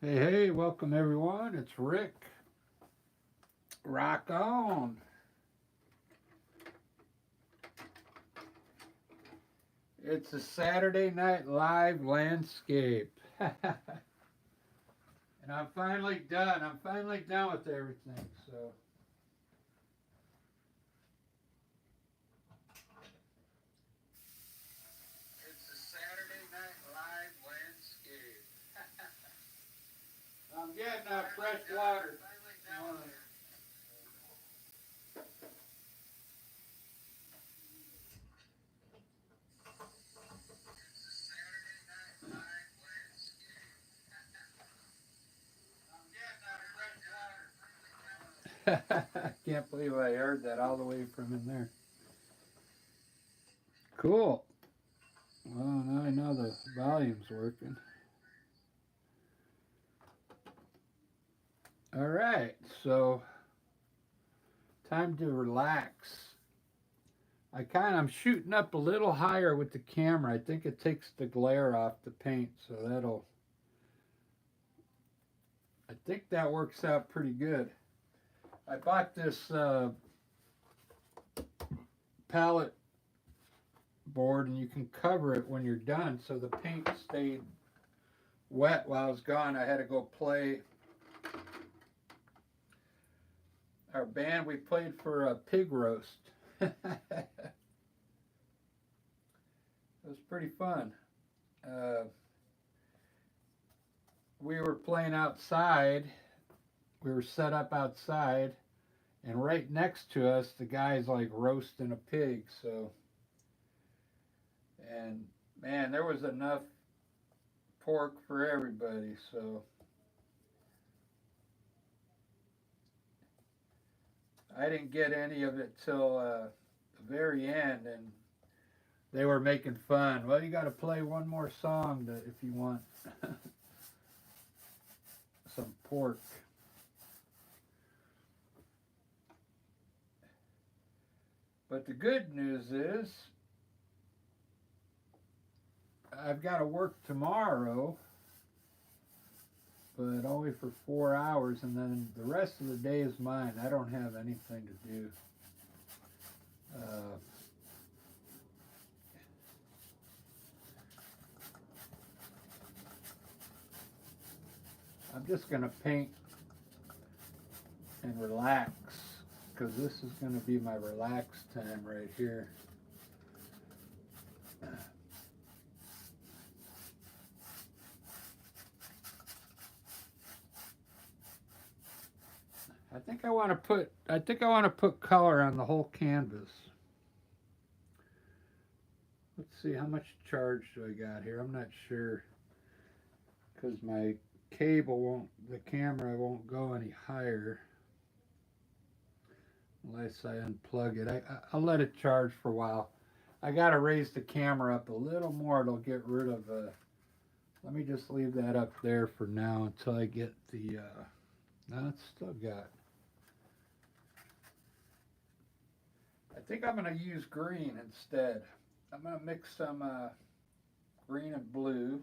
Hey, hey, welcome everyone. It's Rick. Rock on. It's a Saturday Night Live landscape. And I'm finally done. I'm finally done with everything. So, it's a Saturday Night Live landscape. I'm getting fresh water. I can't believe I heard that all the way from in there. Cool. Well, now I know the volume's working. All right, so time to relax. I'm shooting up a little higher with the camera. I think it takes the glare off the paint, so I think that works out pretty good. I bought this palette board, and you can cover it when you're done, so the paint stayed wet while I was gone. I had to go play our band. We played for a pig roast. It was pretty fun. We were playing outside. We were set up outside, and right next to us, the guy's like roasting a pig. So, and man, there was enough pork for everybody. So, I didn't get any of it till the very end, and they were making fun. Well, you got to play one more song if you want some pork. But the good news is I've got to work tomorrow, but only for 4 hours, and then the rest of the day is mine. I don't have anything to do. I'm just going to paint and relax, because this is going to be my relax time right here. I think I want to put color on the whole canvas. Let's see, how much charge do I got here? I'm not sure, because my the camera won't go any higher unless I unplug it. I'll let it charge for a while. I got to raise the camera up a little more. It'll get rid of let me just leave that up there for now until I get the no, it's still got. I think I'm going to use green instead. I'm going to mix some green and blue.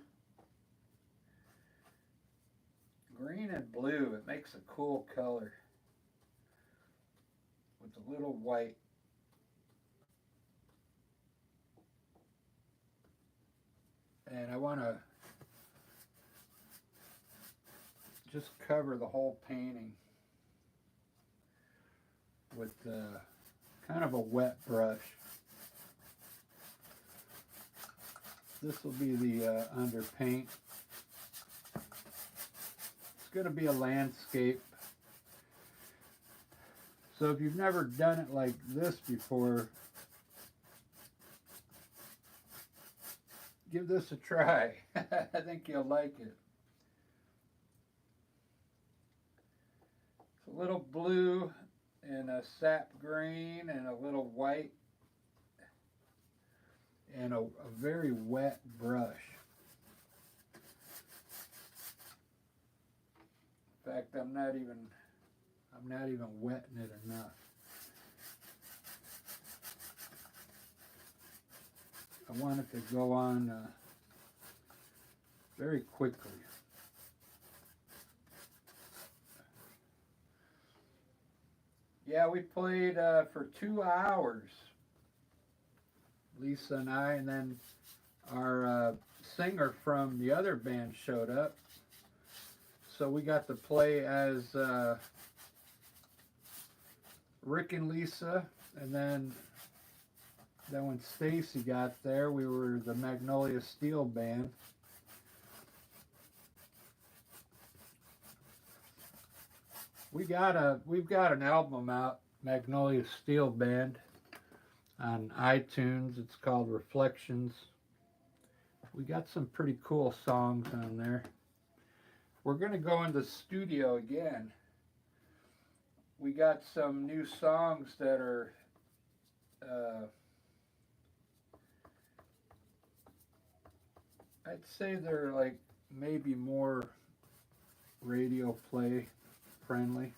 Green and blue, it makes a cool color with a little white. And I want to just cover the whole painting with kind of a wet brush. This will be the underpaint. It's going to be a landscape. So if you've never done it like this before, give this a try. I think you'll like it. It's a little blue and a sap green and a little white and a very wet brush. In fact, I'm not even wetting it enough. I want it to go on very quickly. Yeah, we played for 2 hours, Lisa and I, and then our singer from the other band showed up. So we got to play as Rick and Lisa, and then when Stacy got there, we were the Magnolia Steel Band. We've got an album out, Magnolia Steel Band, on iTunes. It's called Reflections. We got some pretty cool songs on there. We're gonna go in the studio again. We got some new songs that are I'd say they're like maybe more radio play friendly.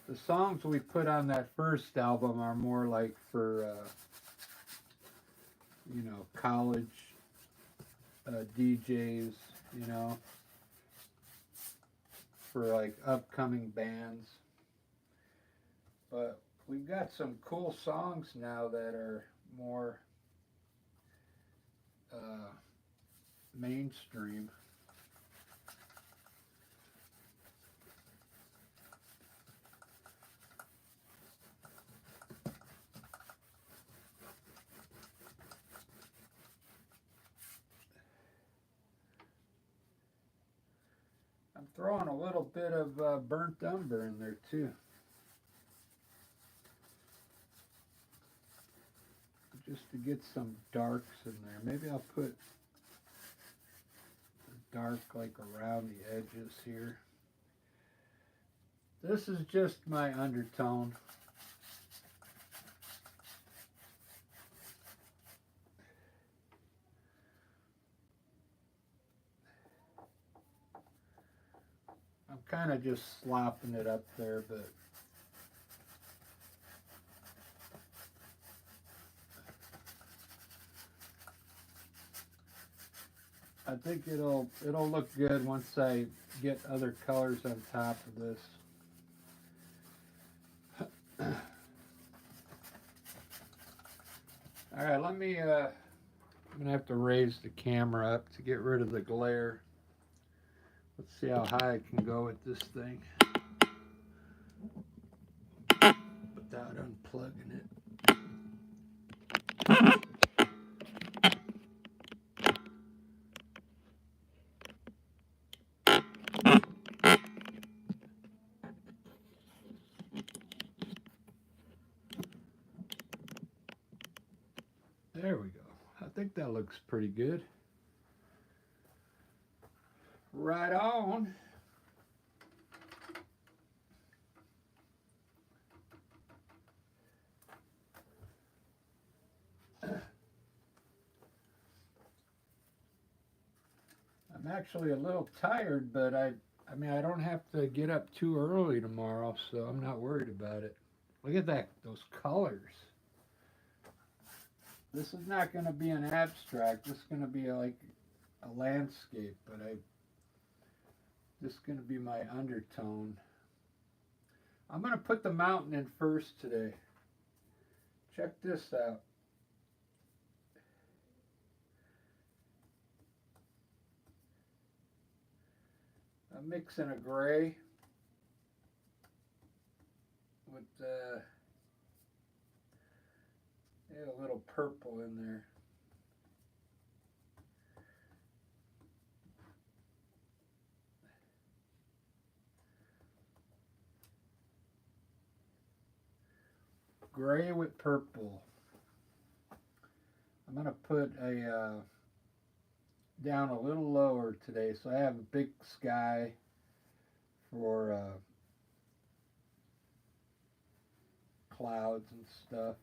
The songs we put on that first album are more like for college DJs, for like upcoming bands. But we've got some cool songs now that are more mainstream. I'm throwing a little bit of burnt umber in there too. Just to get some darks in there. Maybe I'll put dark like around the edges here. This is just my undertone. I'm kind of just slopping it up there, but I think it'll look good once I get other colors on top of this. All right, I'm gonna have to raise the camera up to get rid of the glare. Let's see how high I can go with this thing without unplugging it. There we go. I think that looks pretty good. Right on. I'm actually a little tired, but I don't have to get up too early tomorrow, so I'm not worried about it. Look at that, those colors. This is not going to be an abstract. This is going to be like a landscape, but this is going to be my undertone. I'm going to put the mountain in first today. Check this out. I'm mixing a gray with a little purple in there. Gray with purple. I'm going to put a down a little lower today, so I have a big sky for clouds and stuff.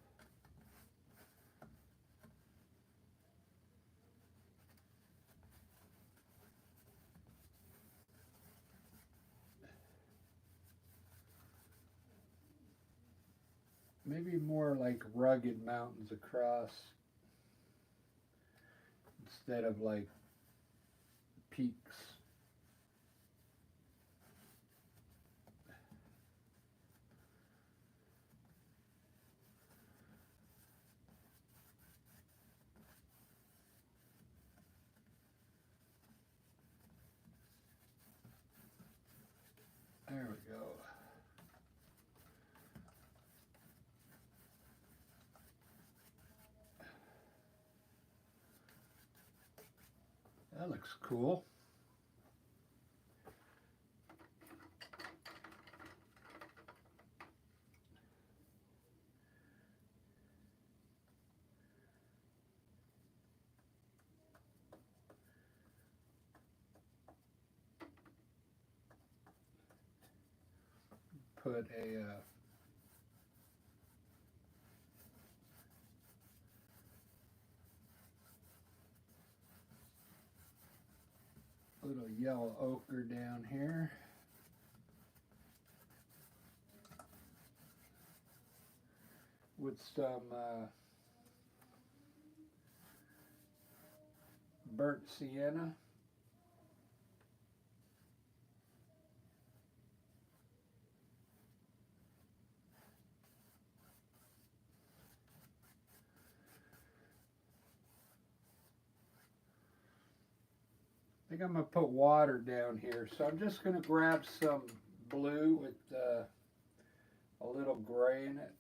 Maybe more like rugged mountains across instead of like peaks. There we go. That looks cool. Put a little yellow ochre down here. With some burnt sienna. I think I'm going to put water down here. So I'm just going to grab some blue with a little gray in it.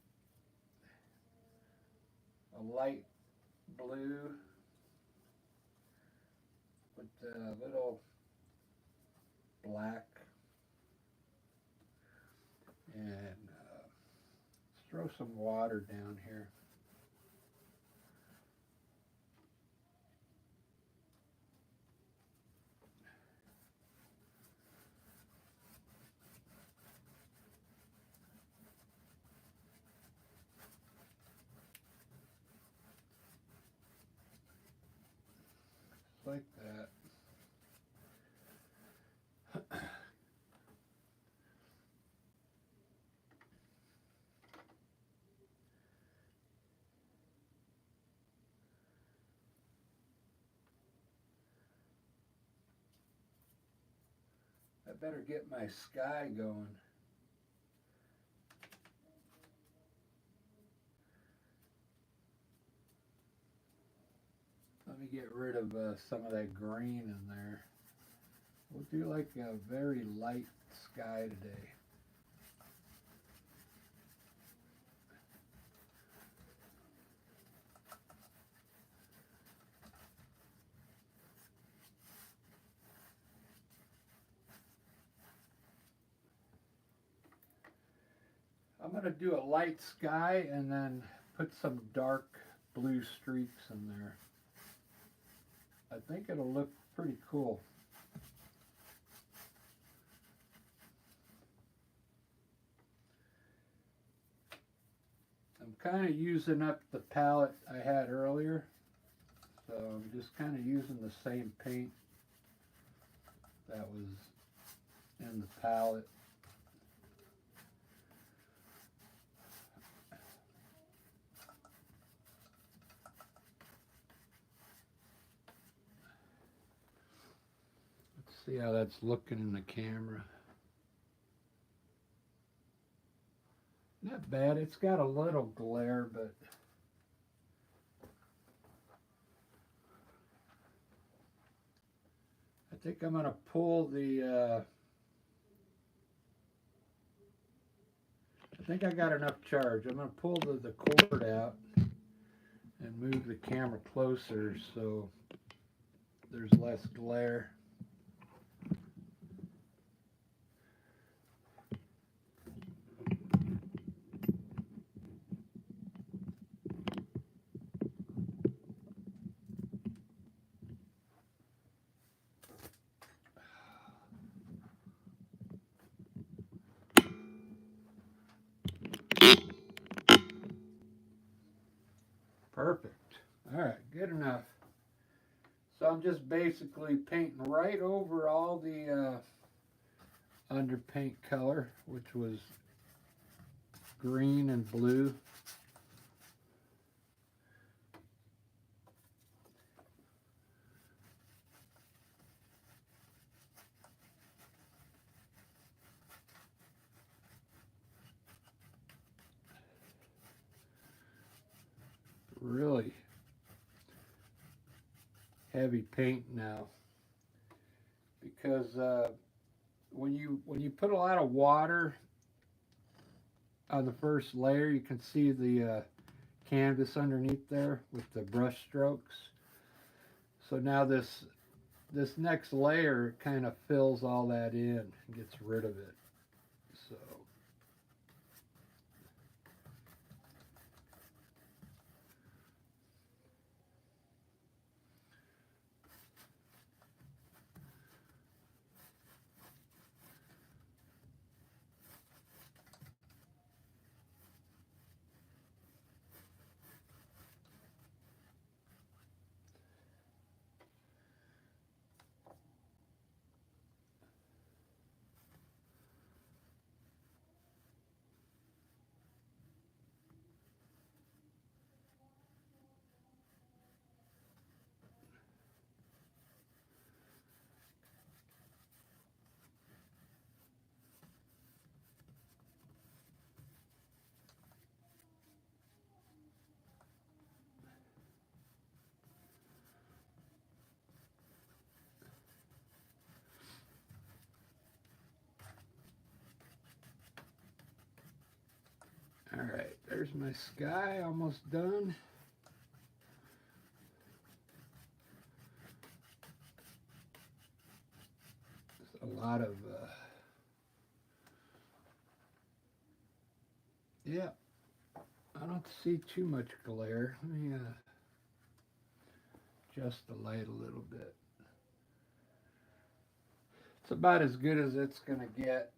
A light blue with a little black. And let's throw some water down here. Like that. I better get my sky going. Let me get rid of some of that green in there. We'll do like a very light sky today. I'm going to do a light sky and then put some dark blue streaks in there. I think it'll look pretty cool. I'm kind of using up the palette I had earlier, so I'm just kind of using the same paint that was in the palette. Let's see how that's looking in the camera. Not bad. It's got a little glare, but I think I'm going to pull the I think I got enough charge. I'm going to pull the cord out and move the camera closer so there's less glare. Perfect. All right, good enough. So I'm just basically painting right over all the underpaint color, which was green and blue. heavy paint now, because when you put a lot of water on the first layer, you can see the canvas underneath there with the brush strokes. So now this next layer kind of fills all that in and gets rid of it. So all right, there's my sky almost done. There's a lot of yeah, I don't see too much glare. Let me adjust the light a little bit. It's about as good as it's gonna get.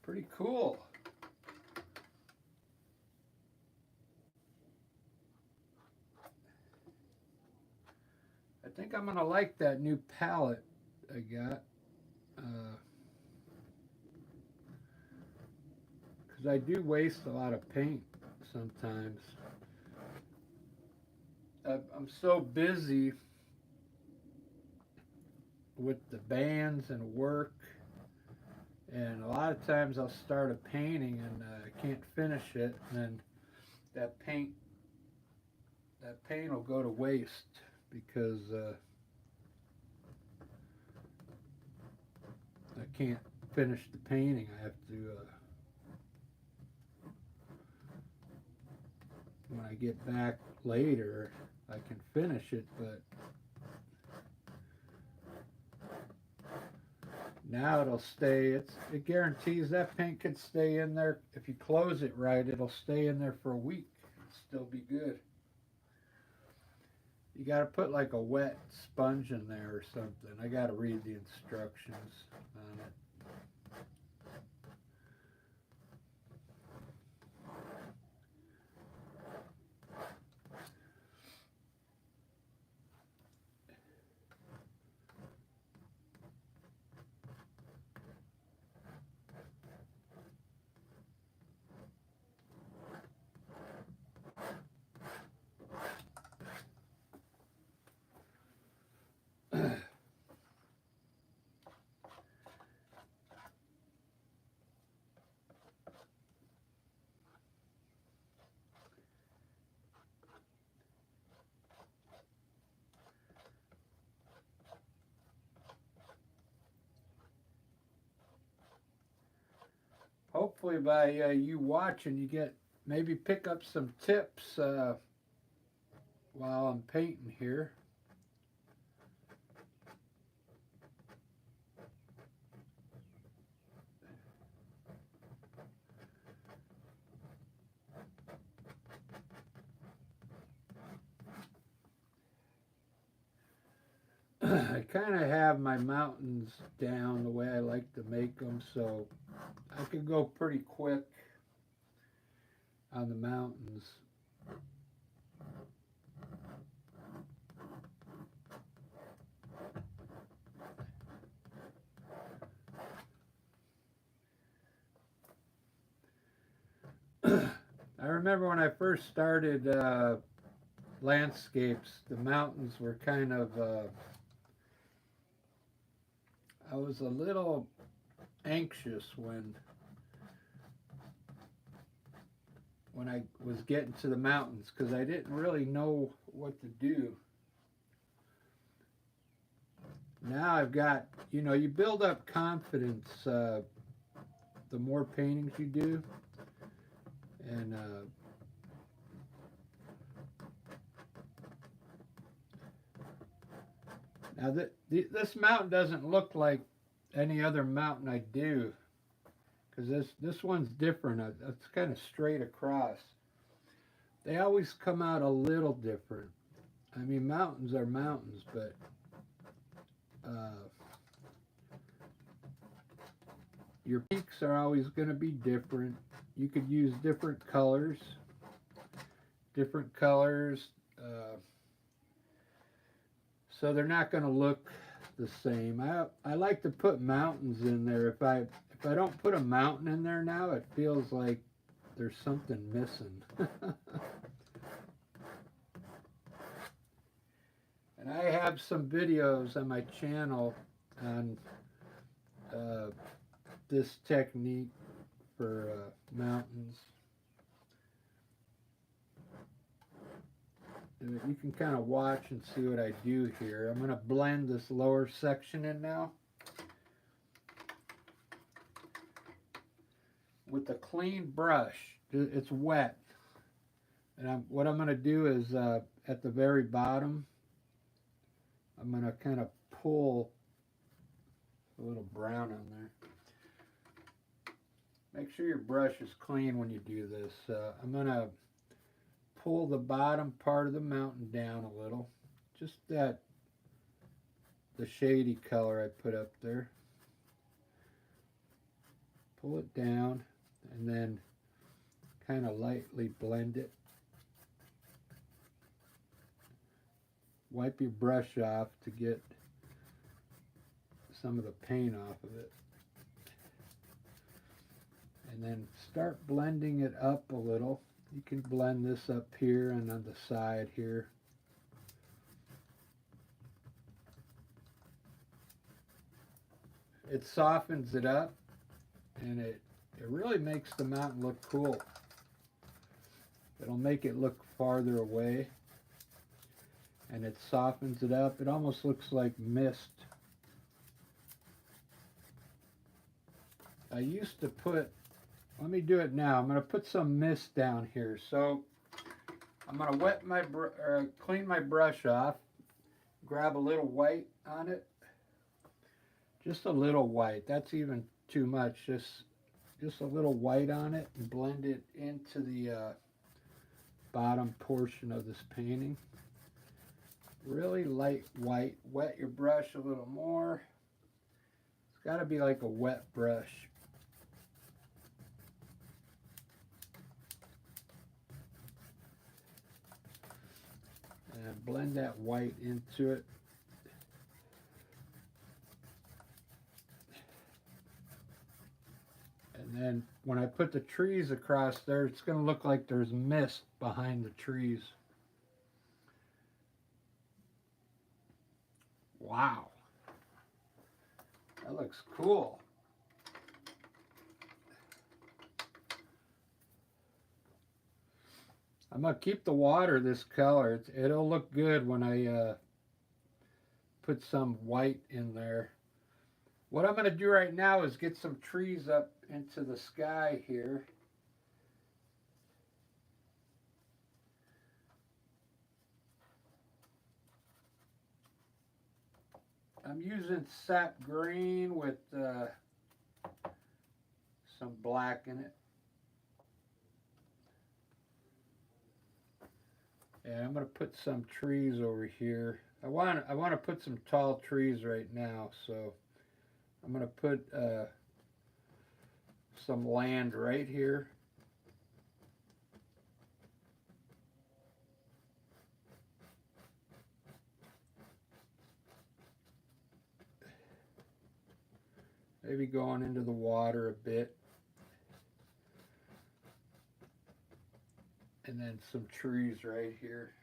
Pretty cool. I think I'm gonna like that new palette I got, because I do waste a lot of paint sometimes. I'm so busy with the bands and work, and a lot of times I'll start a painting and I can't finish it, and then that paint will go to waste because I can't finish the painting. I have to when I get back later I can finish it, but now it'll stay. It guarantees that paint could stay in there. If you close it right, it'll stay in there for a week. It'll still be good. You got to put like a wet sponge in there or something. I got to read the instructions on it. Hopefully by you watching you get maybe pick up some tips while I'm painting here. I kind of have my mountains down the way I like to make them, so I could go pretty quick on the mountains. remember when I first started landscapes, the mountains were kind of, I was a little anxious when I was getting to the mountains because I didn't really know what to do. Now I've got, you build up confidence the more paintings you do. And now this mountain doesn't look like any other mountain I do because this one's different. It's kind of straight across. They always come out a little different. I mean, mountains are mountains, but your peaks are always going to be different. You could use different colors, so they're not going to look the same. I like to put mountains in there. If I don't put a mountain in there now, it feels like there's something missing. And I have some videos on my channel on this technique for mountains. And you can kind of watch and see what I do here. I'm going to blend this lower section in now with a clean brush. It's wet. And what I'm going to do is at the very bottom, I'm going to kind of pull a little brown on there. Make sure your brush is clean when you do this. I'm going to pull the bottom part of the mountain down a little. Just the shady color I put up there. Pull it down and then kind of lightly blend it. Wipe your brush off to get some of the paint off of it. And then start blending it up a little. You can blend this up here and on the side here. It softens it up and it really makes the mountain look cool. It'll make it look farther away. And it softens it up. It almost looks like mist. I used to put, let me do it now. I'm going to put some mist down here. So I'm going to wet my clean my brush off. Grab a little white on it. Just a little white. That's even too much. Just a little white on it and blend it into the bottom portion of this painting. Really light white. Wet your brush a little more. It's got to be like a wet brush. And blend that white into it. And then when I put the trees across there, it's going to look like there's mist behind the trees. Wow. That looks cool. I'm going to keep the water this color. It'll look good when I put some white in there. What I'm going to do right now is get some trees up into the sky here. I'm using sap green with some black in it. And I'm going to put some trees over here. I want to put some tall trees right now, so I'm going to put some land right here. Maybe going into the water a bit. And then some trees right here.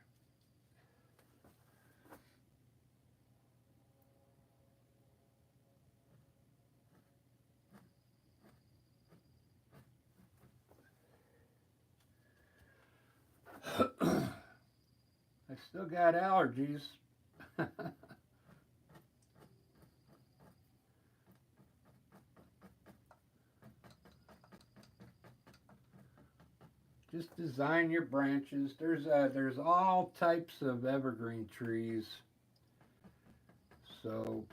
I still got allergies. Just design your branches. There's all types of evergreen trees. So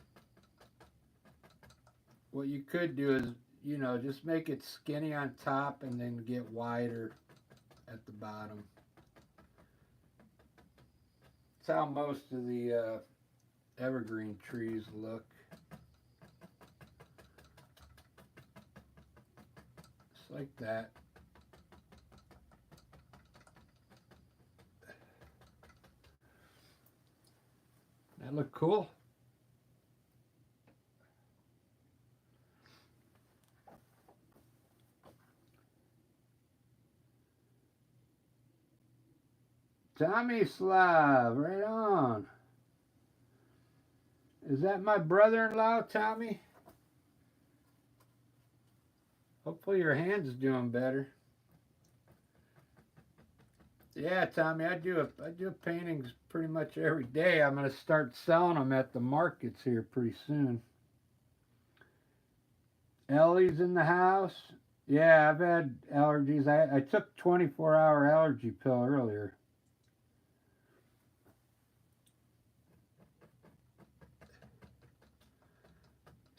what you could do is, you know, just make it skinny on top and then get wider at the bottom. That's how most of the evergreen trees look. Just like that. That look cool? Tommy Slav, right on. Is that my brother-in-law, Tommy? Hopefully your hand's doing better. Yeah, Tommy, I do paintings pretty much every day. I'm gonna start selling them at the markets here pretty soon. Ellie's in the house. Yeah, I've had allergies. I took 24-hour allergy pill earlier.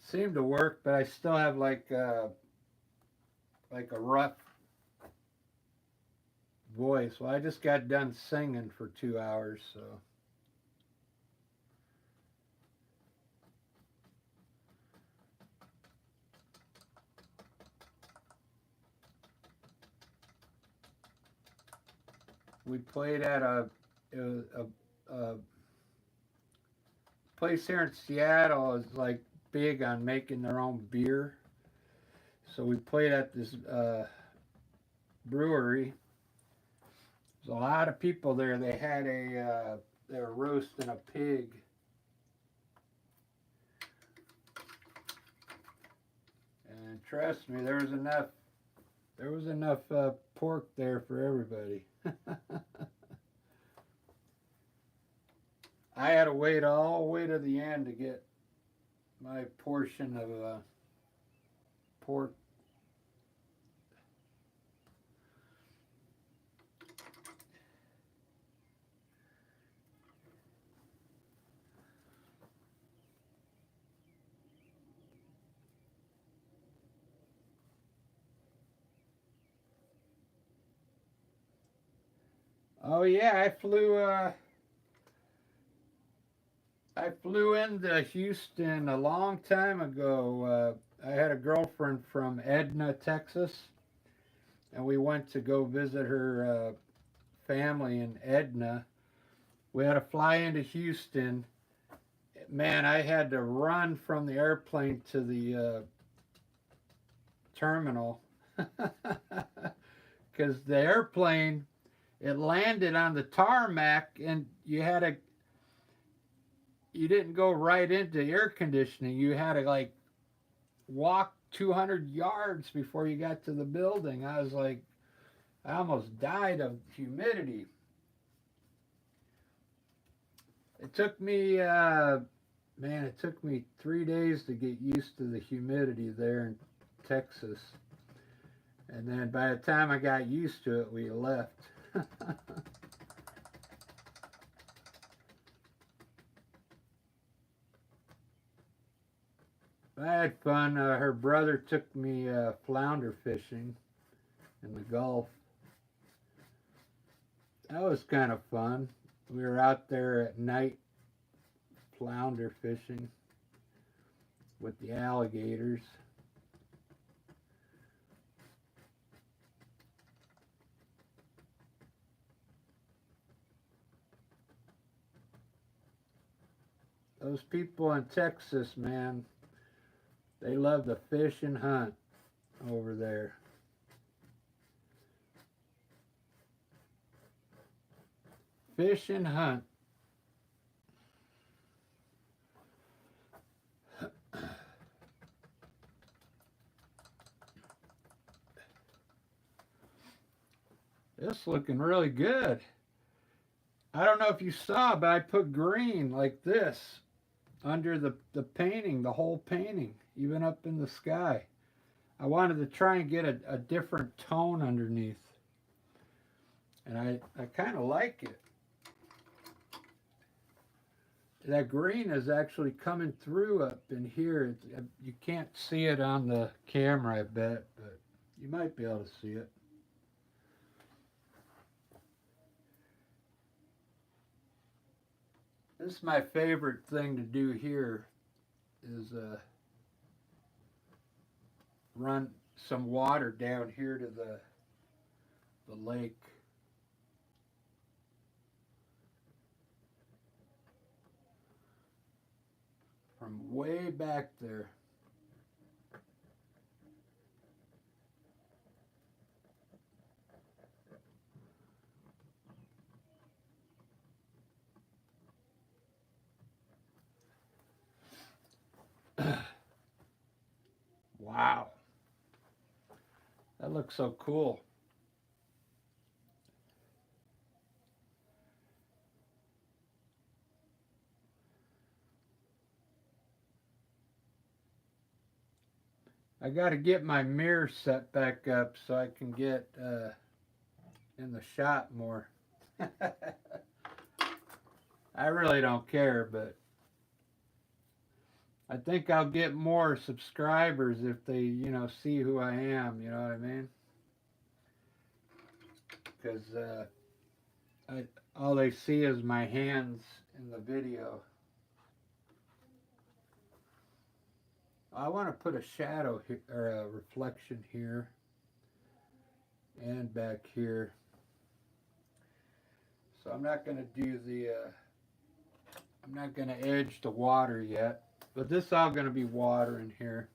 Seemed to work, but I still have like a rough voice. Well, I just got done singing for 2 hours, so. We played at a place here in Seattle is like big on making their own beer. So we played at this brewery. There's a lot of people there. They had they were roasting a pig. And trust me, there was enough pork there for everybody. I had to wait all the way to the end to get my portion of pork. Oh yeah, I flew into Houston a long time ago. I had a girlfriend from Edna, Texas, and we went to go visit her family in Edna. We had to fly into Houston. Man, I had to run from the airplane to the terminal because the airplane, it landed on the tarmac, and you didn't go right into air conditioning. You had to like walk 200 yards before you got to the building. I was like, I almost died of humidity. It took me, it took me 3 days to get used to the humidity there in Texas. And then by the time I got used to it, we left. I had fun. Her brother took me flounder fishing in the Gulf. That was kind of fun. We were out there at night flounder fishing with the alligators. Those people in Texas, man, they love to fish and hunt over there. fish and hunt. This looking really good. I don't know if you saw, but I put green like this under the painting, the whole painting, even up in the sky. I wanted to try and get a different tone underneath. And I kind of like it. That green is actually coming through up in here. You can't see it on the camera, I bet, but you might be able to see it. This is my favorite thing to do here is run some water down here to the lake. From way back there. Wow. That looks so cool. I got to get my mirror set back up so I can get in the shot more. I really don't care, but I think I'll get more subscribers if they, you know, see who I am, you know what I mean? Because all they see is my hands in the video. I want to put a shadow here, or a reflection here and back here. So I'm not going to do the, I'm not going to edge the water yet, but this is all going to be water in here.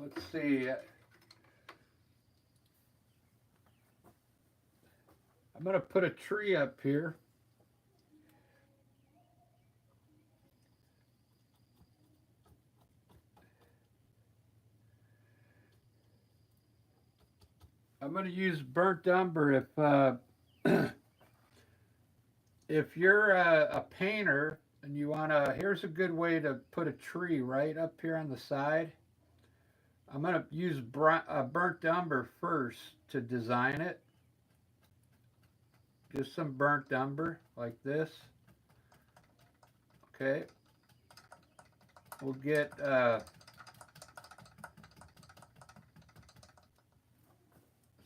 Let's see. I'm going to put a tree up here. I'm going to use burnt umber if you're a painter and you want to, here's a good way to put a tree right up here on the side. I'm going to use burnt umber first to design it. Just some burnt umber like this. Okay. We'll get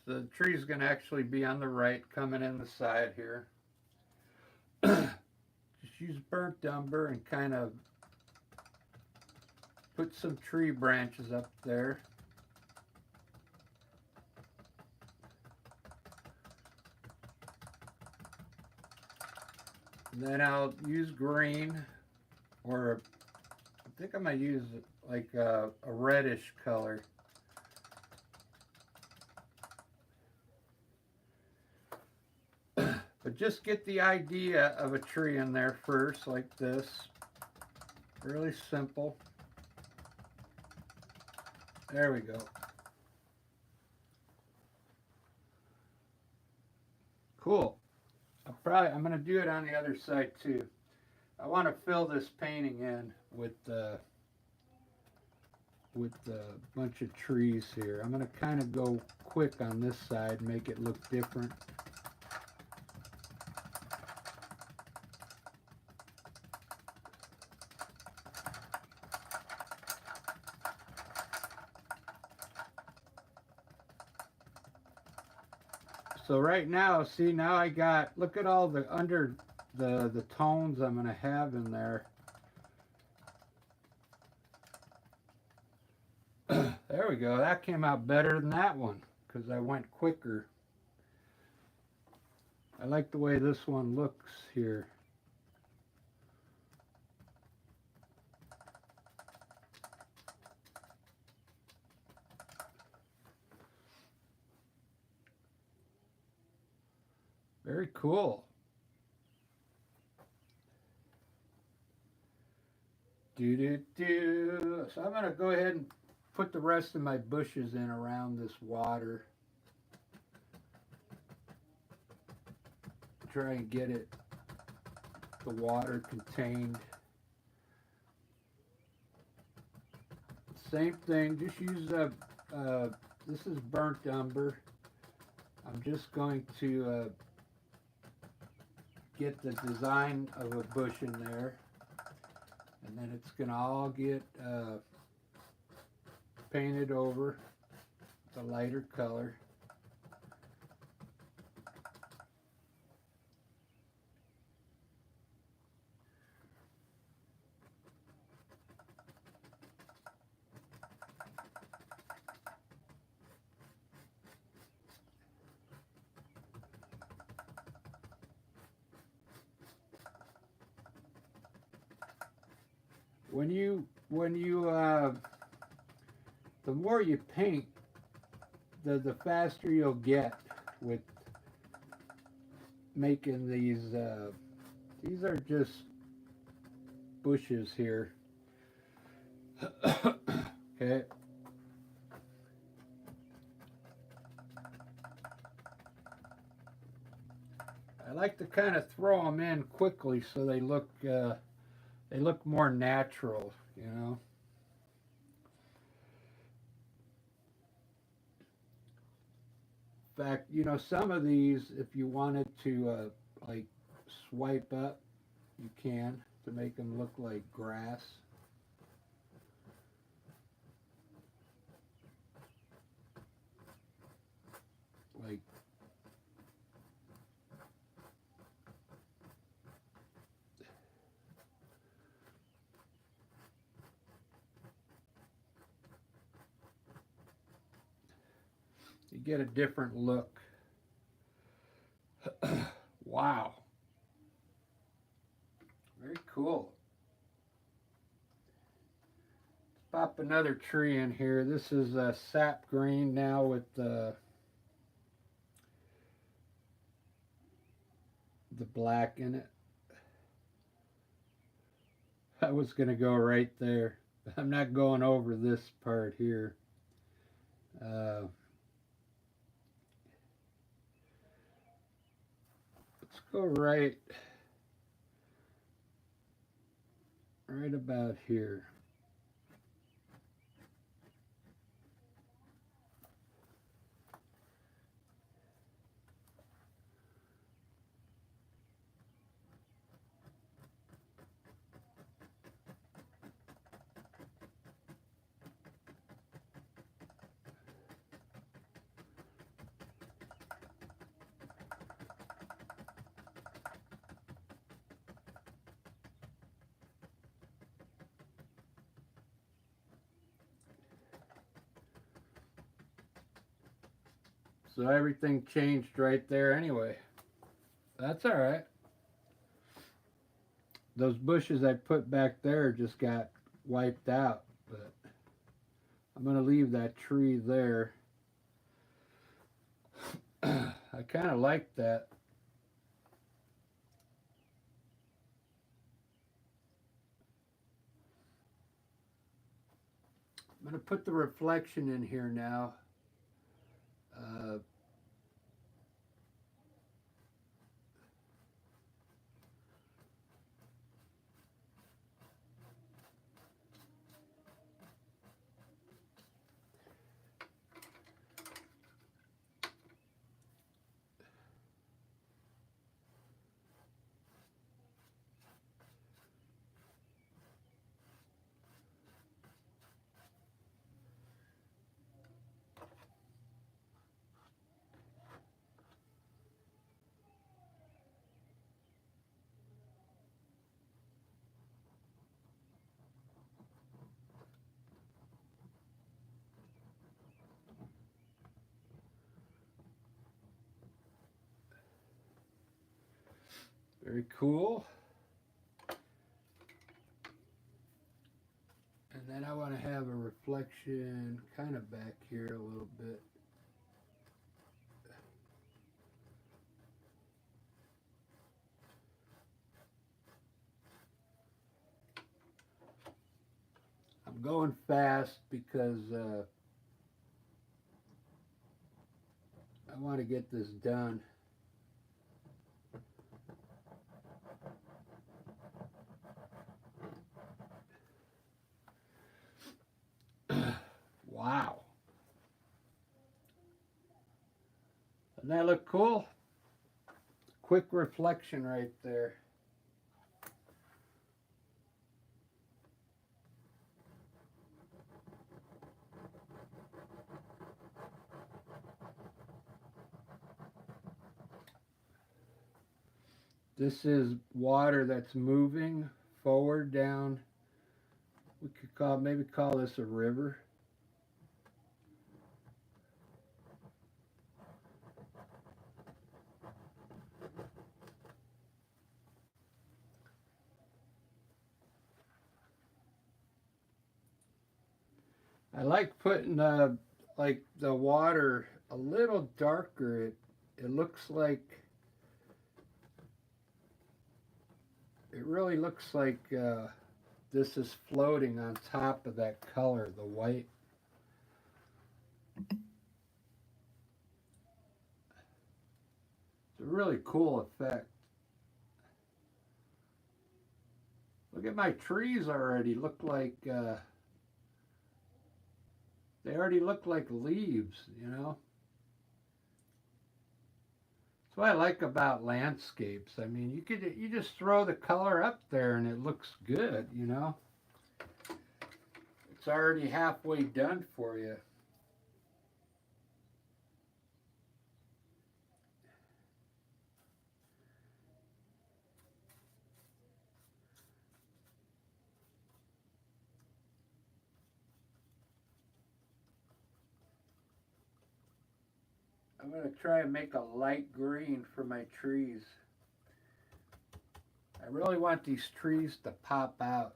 the tree's going to actually be on the right, coming in the side here. Just use burnt umber and kind of put some tree branches up there. And then I'll use green, or I think I'm going to use like a reddish color. But just get the idea of a tree in there first, like this. Really simple. There we go. Cool. I'm going to do it on the other side too. I want to fill this painting in with a bunch of trees here. I'm going to kind of go quick on this side, make it look different. So right now, see, now I got, look at all the under the tones I'm going to have in there. There we go. That came out better than that one because I went quicker. I like the way this one looks here. Very cool. Do do do. So I'm gonna go ahead and put the rest of my bushes in around this water. Try and get it, the water contained. Same thing, just use this is burnt umber. I'm just going to get the design of a bush in there, and then it's going to all get painted over the lighter color. When you the more you paint, the faster you'll get with making these. These are just bushes here. Okay. I like to kind of throw them in quickly so they look more natural, you know. In fact, you know, some of these, if you wanted to like swipe up, you can to make them look like grass. Like you get a different look. Wow. Very cool. Let's pop another tree in here. This is sap green now with the black in it. I was going to go right there. I'm not going over this part here. Let's go right about here. So everything changed right there anyway. That's all right. Those bushes I put back there just got wiped out, but I'm going to leave that tree there. I kind of like that. I'm going to put the reflection in here now. Uh, Very cool. And then I want to have a reflection kind of back here a little bit. A little bit. going fast because I want to get this done. Wow. Doesn't that look cool? Quick reflection right there. This is water that's moving forward down. We could maybe call this a river. I like putting like the water a little darker. It looks like it really looks like this is floating on top of that color, the white. It's a really cool effect. Look at my trees already. Look like they already look like leaves, you know. That's what I like about landscapes. I mean, you just throw the color up there and it looks good, you know. It's already halfway done for you. I'm going to try and make a light green for my trees. I really want these trees to pop out.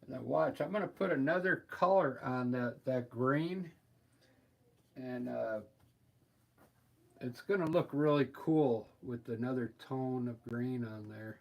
Now watch, I'm going to put another color on that green, and it's going to look really cool with another tone of green on there.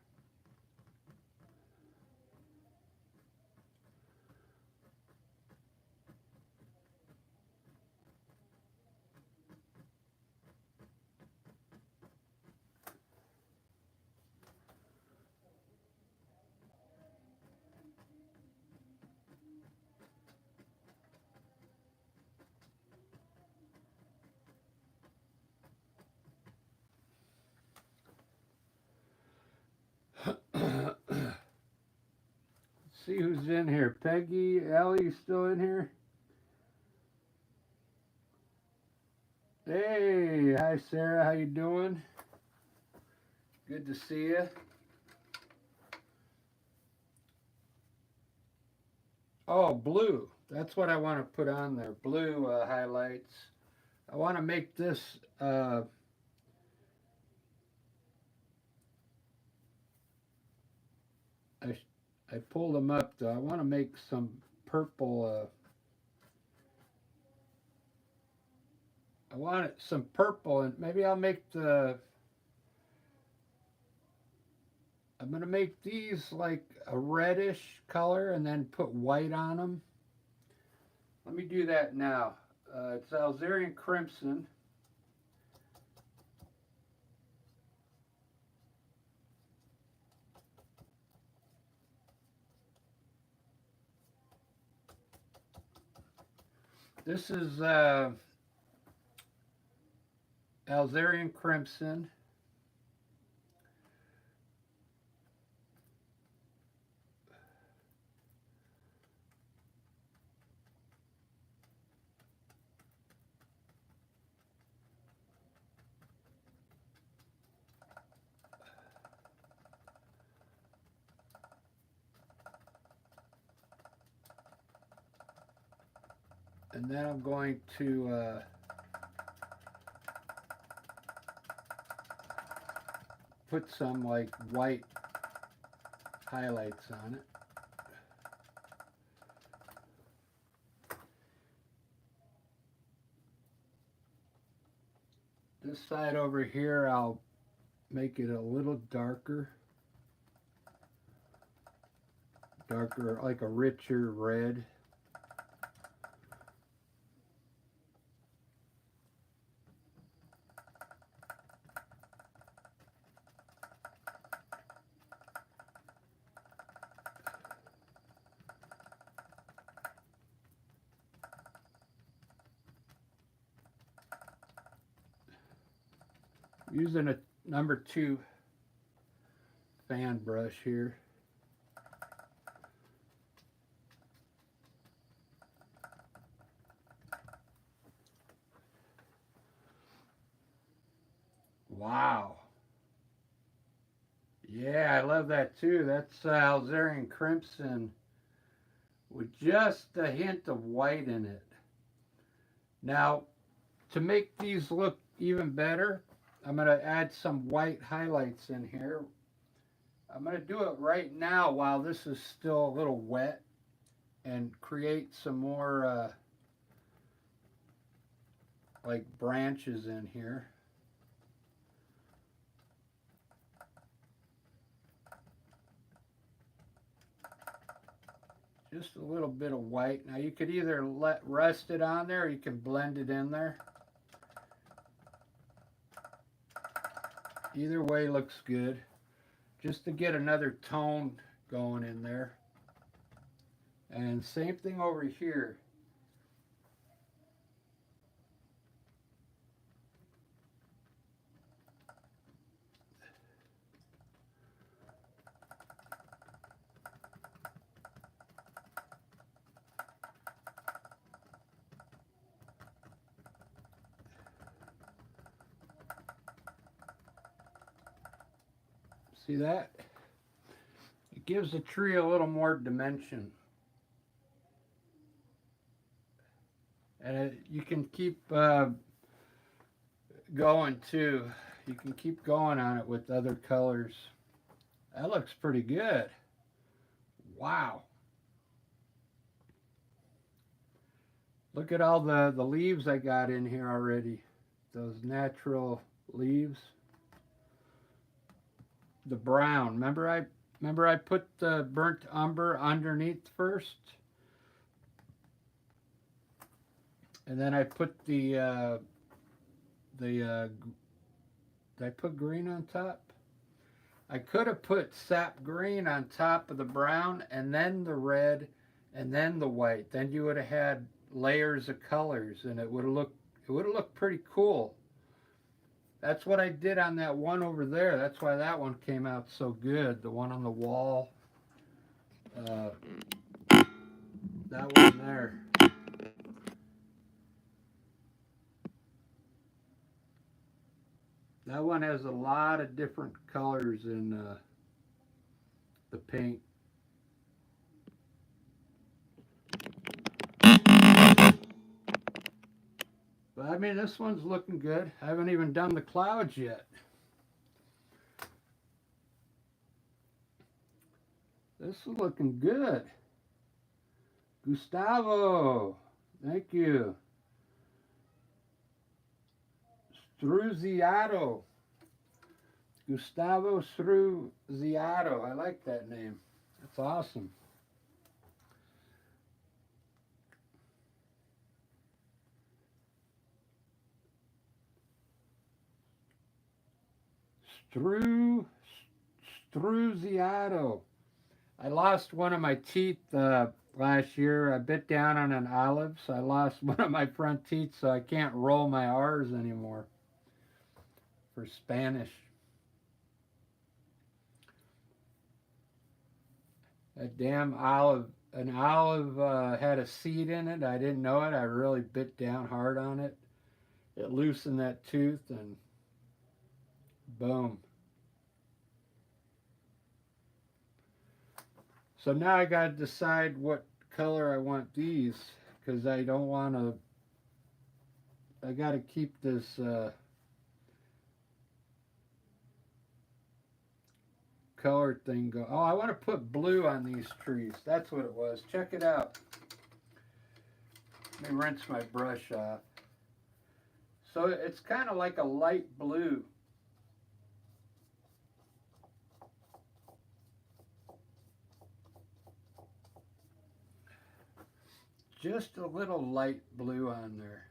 See who's in here. Peggy, Ellie, still in here? Hey, hi Sarah, how you doing? Good to see you. Oh, blue. That's what I want to put on there. Blue highlights. I want to make this. I pulled them up though. I want to make some purple. I want some purple, and maybe I'll make the. I'm gonna make these like a reddish color, and then put white on them. Let me do that now. It's Alzerian Crimson. This is Alzerian Crimson. And then I'm going to put some like white highlights on it. This side over here, I'll make it a little darker. Darker, like a richer red. Using a number 2 fan brush here. Wow. Yeah, I love that too. That's Alzarian Crimson with just a hint of white in it. Now, to make these look even better, I'm going to add some white highlights in here. I'm going to do it right now while this is still a little wet and create some more like branches in here. Just a little bit of white. Now you could either rest it on there or you can blend it in there. Either way looks good. Just to get another tone going in there. And same thing over here. See that? It gives the tree a little more dimension. And you can keep going too. You can keep going on it with other colors. That looks pretty good. Wow. Look at all the leaves I got in here already. Those natural leaves. The brown. Remember I put the burnt umber underneath first? And then I put did I put green on top? I could have put sap green on top of the brown and then the red and then the white. Then you would have had layers of colors and it would have looked pretty cool. That's what I did on that one over there. That's why that one came out so good. The one on the wall. That one there. That one has a lot of different colors in the paint. But I mean, this one's looking good. I haven't even done the clouds yet. This is looking good. Gustavo, thank you. Struziato. Gustavo Struziato. I like that name. That's awesome. Struziato. I lost one of my teeth last year. I bit down on an olive, so I lost one of my front teeth, so I can't roll my R's anymore for Spanish. That damn olive, an olive had a seed in it. I didn't know it. I really bit down hard on it. It loosened that tooth and boom. So now I got to decide what color I want these, because I don't want to, I got to keep this color thing going. Oh, I want to put blue on these trees. That's what it was. Check it out. Let me rinse my brush off. So it's kind of like a light blue. Just a little light blue on there.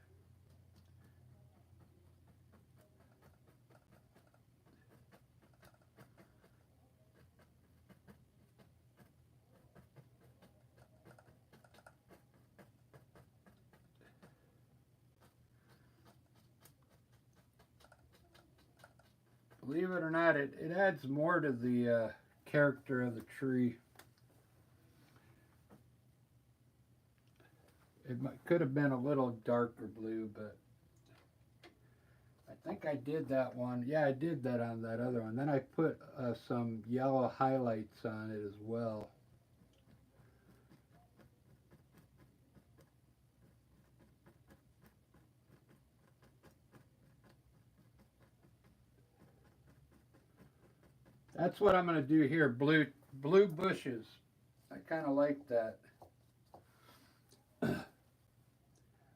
Believe it or not, it adds more to the character of the tree. Could have been a little darker blue, but I think I did that one. Yeah, I did that on that other one. Then I put some yellow highlights on it as well. That's what I'm going to do here. Blue bushes. I kind of like that.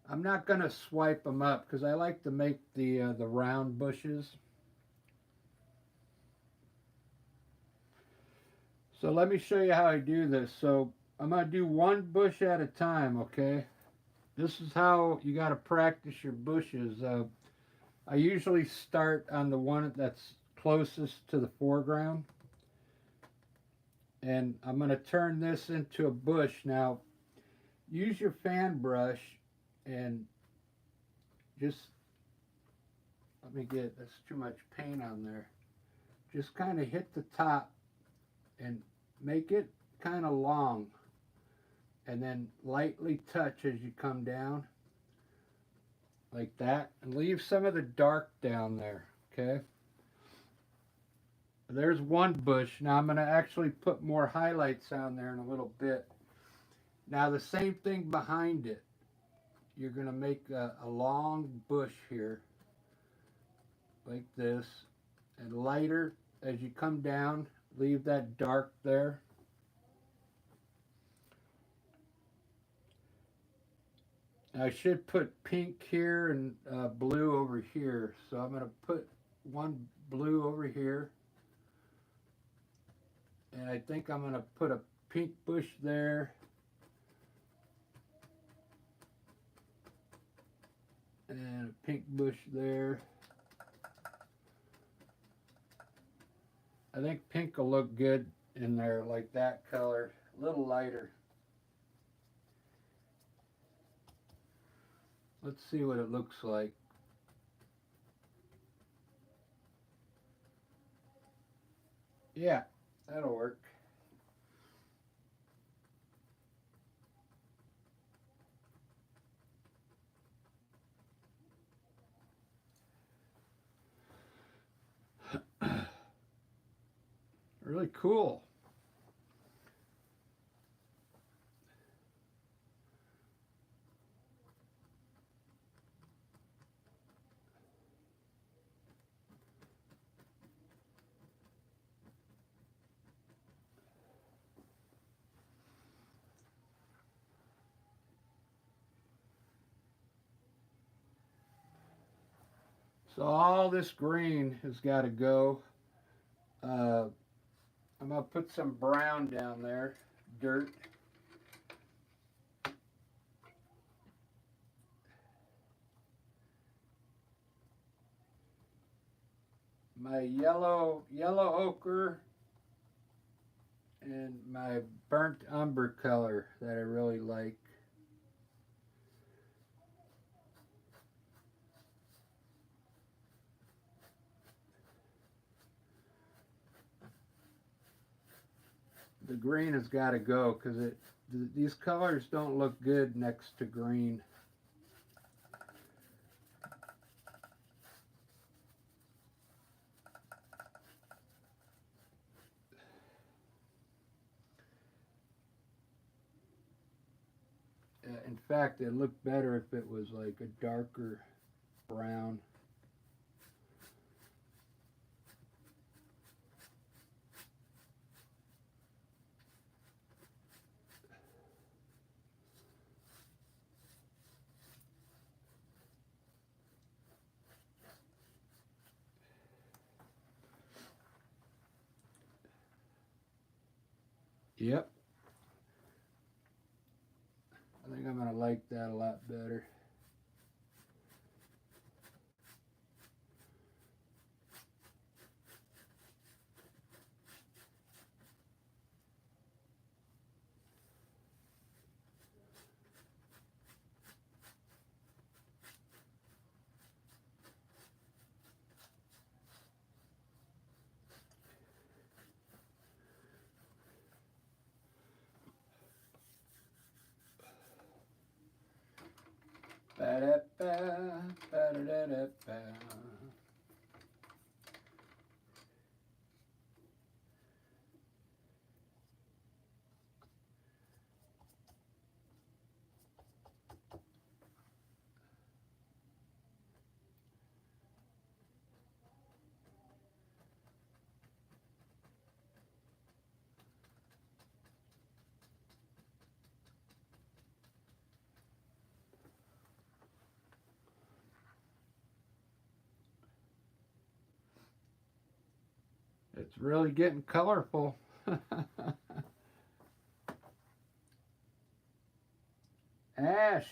I'm not going to swipe them up because I like to make the round bushes. So let me show you how I do this. So I'm going to do one bush at a time, okay? This is how you got to practice your bushes. I usually start on the one that's closest to the foreground. And I'm going to turn this into a bush. Now, use your fan brush and just, let me get, that's too much paint on there. Just kind of hit the top and make it kind of long. And then lightly touch as you come down. Like that. And leave some of the dark down there, okay? There's one bush. Now I'm going to actually put more highlights on there in a little bit. Now the same thing behind it. You're going to make a long bush here. Like this. And lighter as you come down. Leave that dark there. I should put pink here and blue over here. So I'm going to put one blue over here. And I think I'm going to put a pink bush there. And a pink bush there. I think pink will look good in there like that color. A little lighter. Let's see what it looks like. Yeah, that'll work. Really cool. So all this green has got to go. I'm going to put some brown down there, dirt. My yellow ochre and my burnt umber color that I really like. The green has got to go because these colors don't look good next to green. In fact, it looked better if it was like a darker brown. Yep. I think I'm going to like that a lot better. Ba-da-ba, ba-da-da-da-ba. It's really getting colorful. Ash,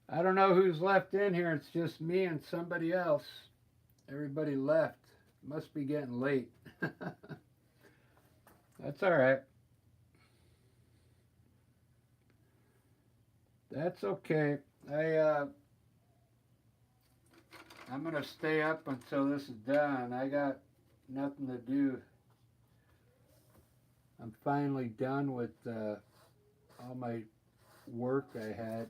I don't know who's left in here. It's just me and somebody else. Everybody left. Must be getting late. That's all right. That's okay. I'm gonna stay up until this is done. I got nothing to do. I'm finally done with all my work I had.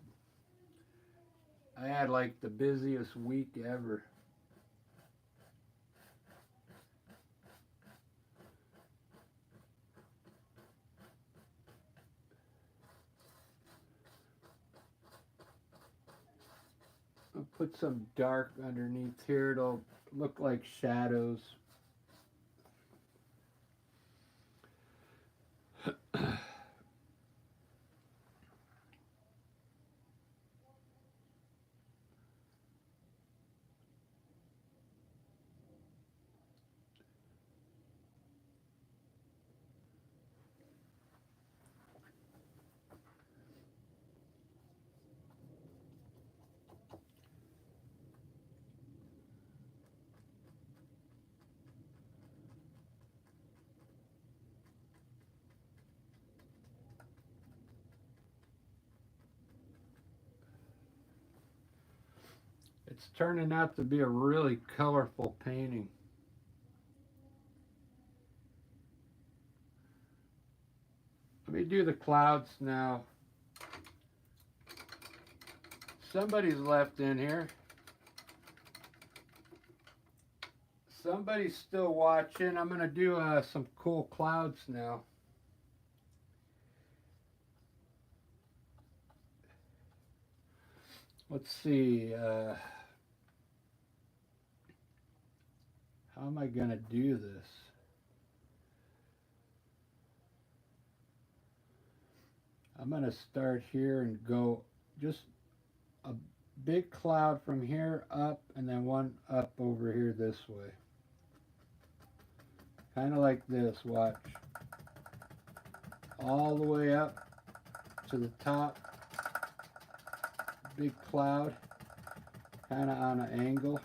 I had like the busiest week ever. I'll put some dark underneath here. It'll look like shadows. It's turning out to be a really colorful painting. Let me do the clouds now. Somebody's left in here. Somebody's still watching. I'm going to do some cool clouds now. Let's see. How am I going to do this? I'm going to start here and go just a big cloud from here up and then one up over here this way. Kind of like this, watch. All the way up to the top. Big cloud, kind of on an angle.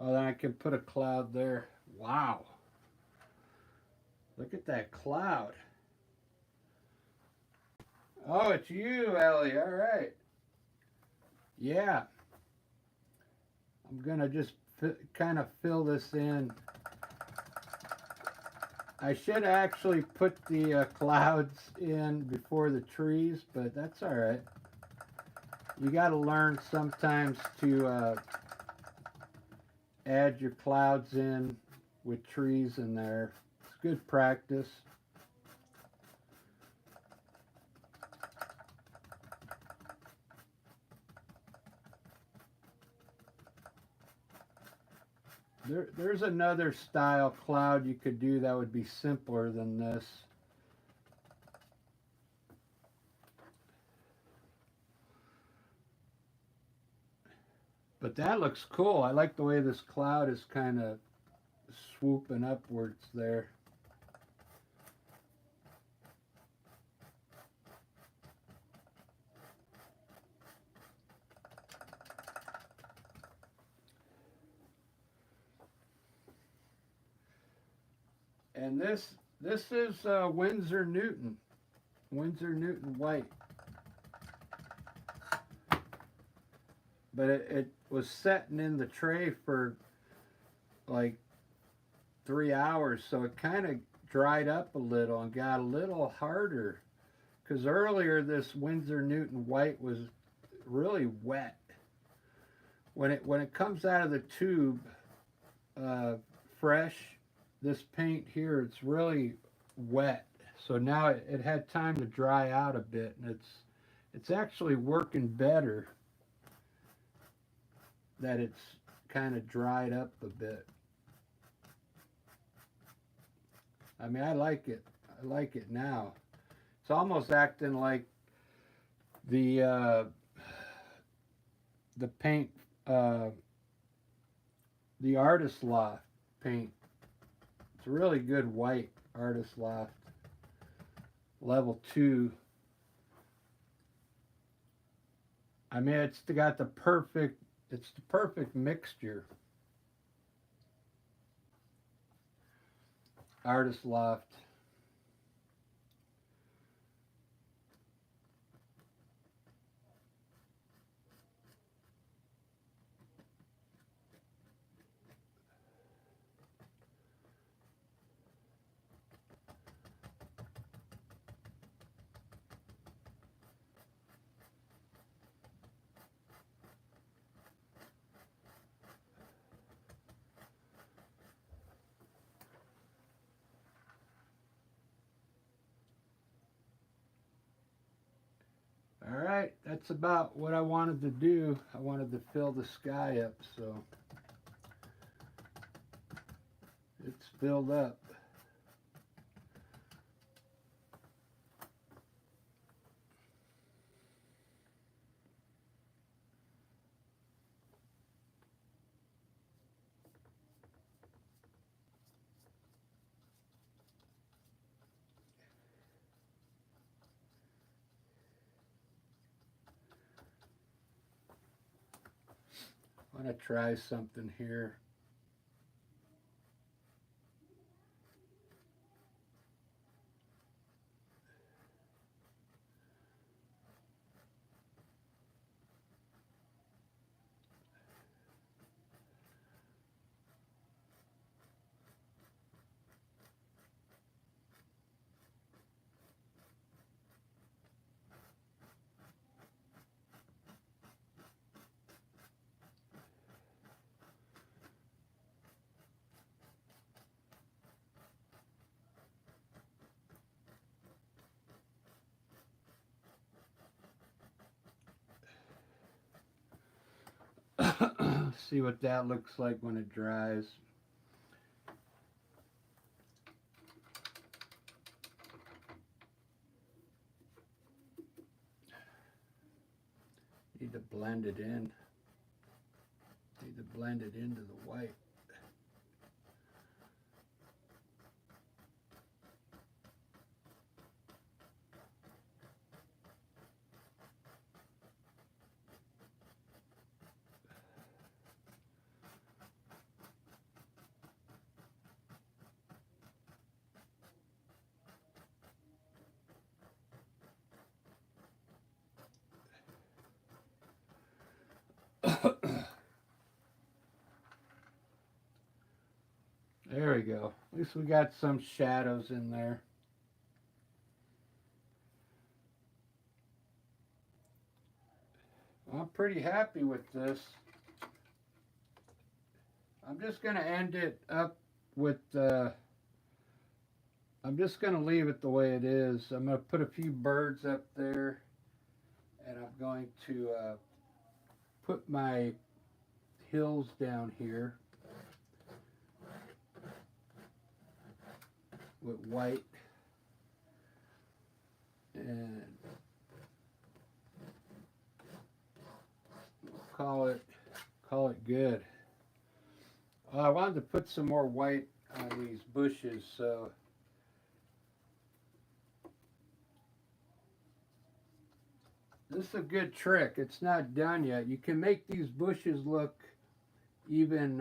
Oh, then I can put a cloud there. Wow. Look at that cloud. Oh, it's you, Ellie. All right. Yeah. I'm gonna just kind of fill this in. I should actually put the clouds in before the trees, but that's all right. You got to learn sometimes to add your clouds in with trees in there. It's good practice. There's another style cloud you could do that would be simpler than this. But that looks cool. I like the way this cloud is kind of swooping upwards there. And this is Winsor Newton white. But it was setting in the tray for like 3 hours, so it kind of dried up a little and got a little harder. Because earlier this Winsor Newton white was really wet. When it comes out of the tube fresh, this paint here, it's really wet. So now it had time to dry out a bit, and it's actually working better that it's kind of dried up a bit. I mean, I like it. I like it now. It's almost acting like the paint, the Artist Loft paint. It's a really good white Artist Loft level 2. I mean, it's got the perfect mixture. Artist Loft. All right, that's about what I wanted to do. I wanted to fill the sky up, so it's filled up. I want to try something here. See what that looks like when it dries. Need to blend it in. Need to blend it into the white. we go. At least we got some shadows in there. I'm pretty happy with this. I'm just going to end it up with, I'm just going to leave it the way it is. I'm going to put a few birds up there, and I'm going to put my hills down here with white, and call it good. I wanted to put some more white on these bushes, so this is a good trick. It's not done yet. You can make these bushes look even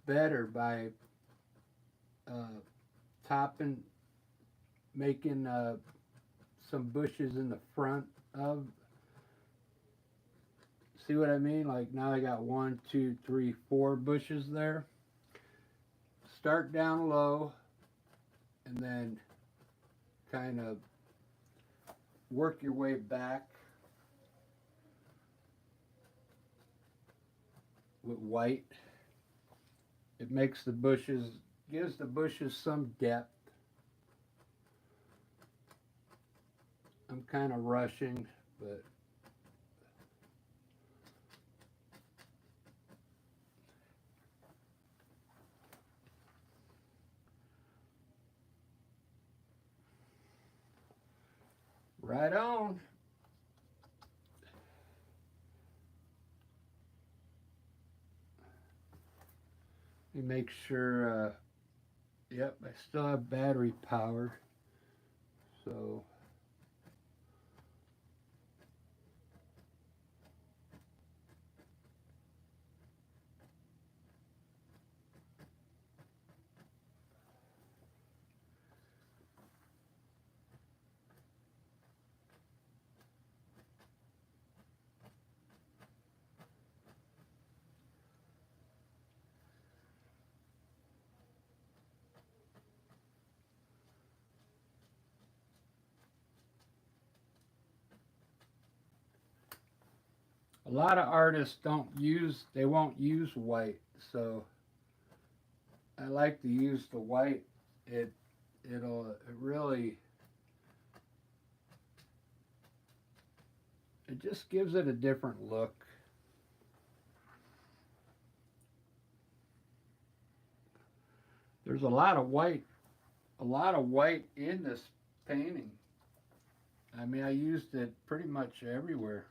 better by topping, making some bushes in the front of. See what I mean? Like now I got 1, 2, 3, 4 bushes there. Start down low and then kind of work your way back with white. It makes the bushes, gives the bushes some depth. I'm kind of rushing, but right on. Let me make sure, yep, I still have battery power. So, a lot of artists they won't use white, so I like to use the white. It really, it just gives it a different look. There's a lot of white in this painting. I mean, I used it pretty much everywhere.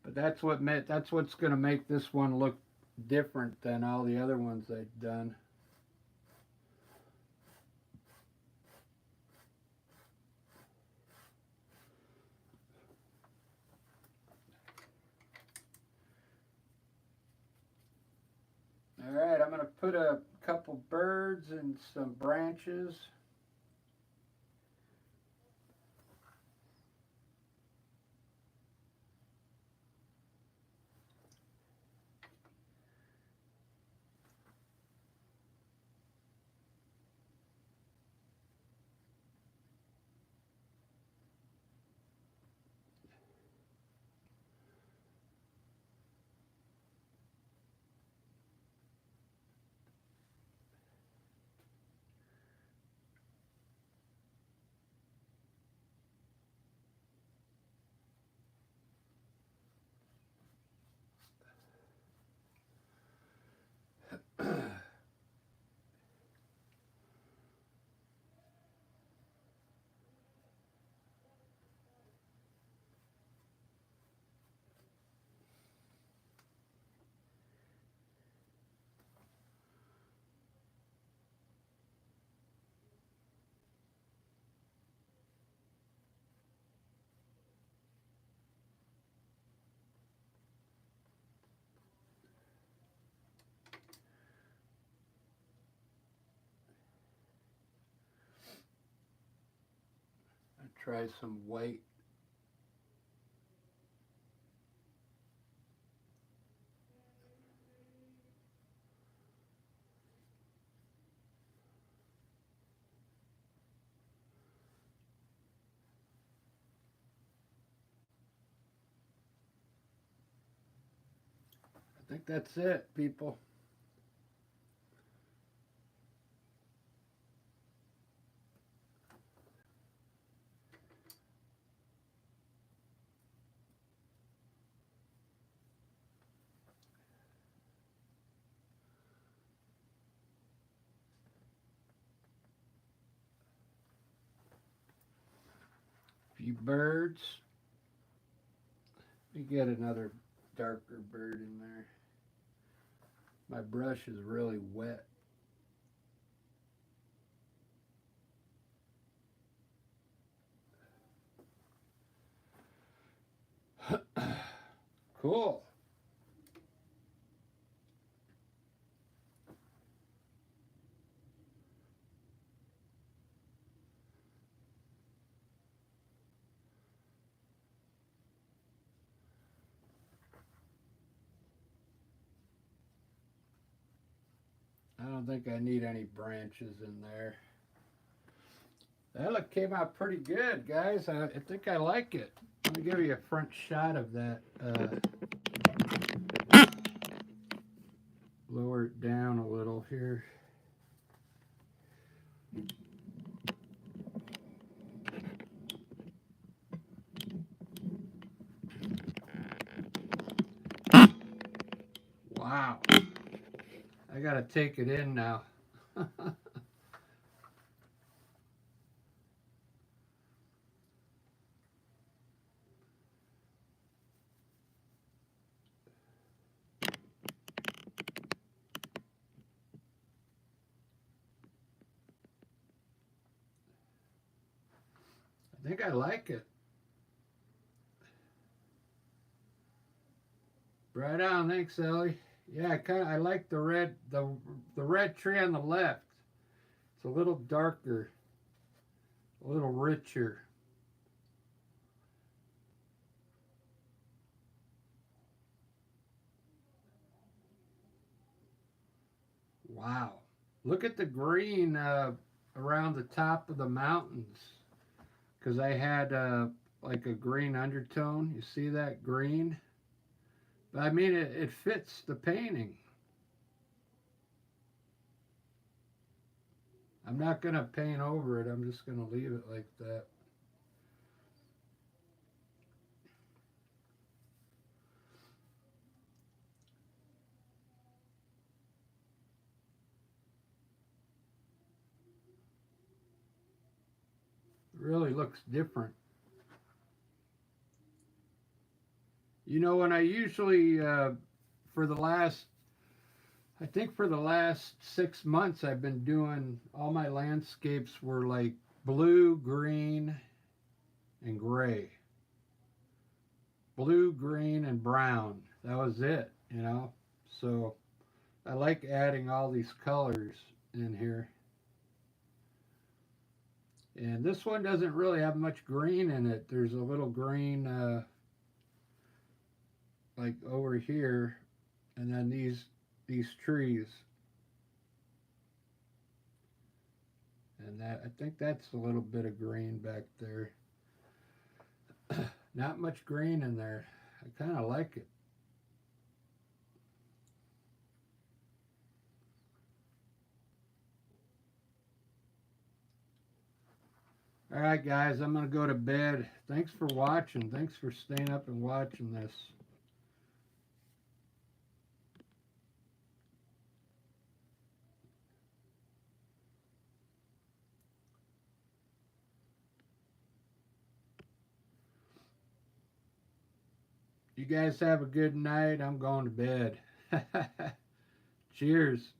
But that's what's going to make this one look different than all the other ones I've done. All right, I'm going to put a couple birds and some branches. Try some white. I think that's it, people. Few birds. Let me get another darker bird in there. My brush is really wet. Cool. I don't think I need any branches in there. That came out pretty good, guys. I think I like it. Let me give you a front shot of that. Lower it down a little here. Wow. I gotta take it in now. I think I like it. Right on, thanks, Ellie. Yeah, I like the red tree on the left. It's a little darker, a little richer. Wow. Look at the green around the top of the mountains. Because I had like a green undertone. You see that green? But I mean, it fits the painting. I'm not going to paint over it. I'm just going to leave it like that. It really looks different. You know, when I usually, for the last, I think for the last 6 months, I've been doing, all my landscapes were like blue, green, and gray. Blue, green, and brown. That was it, you know. So I like adding all these colors in here. And this one doesn't really have much green in it. There's a little green like over here, and then these trees. And that, I think that's a little bit of green back there. Not much green in there. I kind of like it. All right, guys, I'm going to go to bed. Thanks for watching. Thanks for staying up and watching this. You guys have a good night. I'm going to bed. Cheers.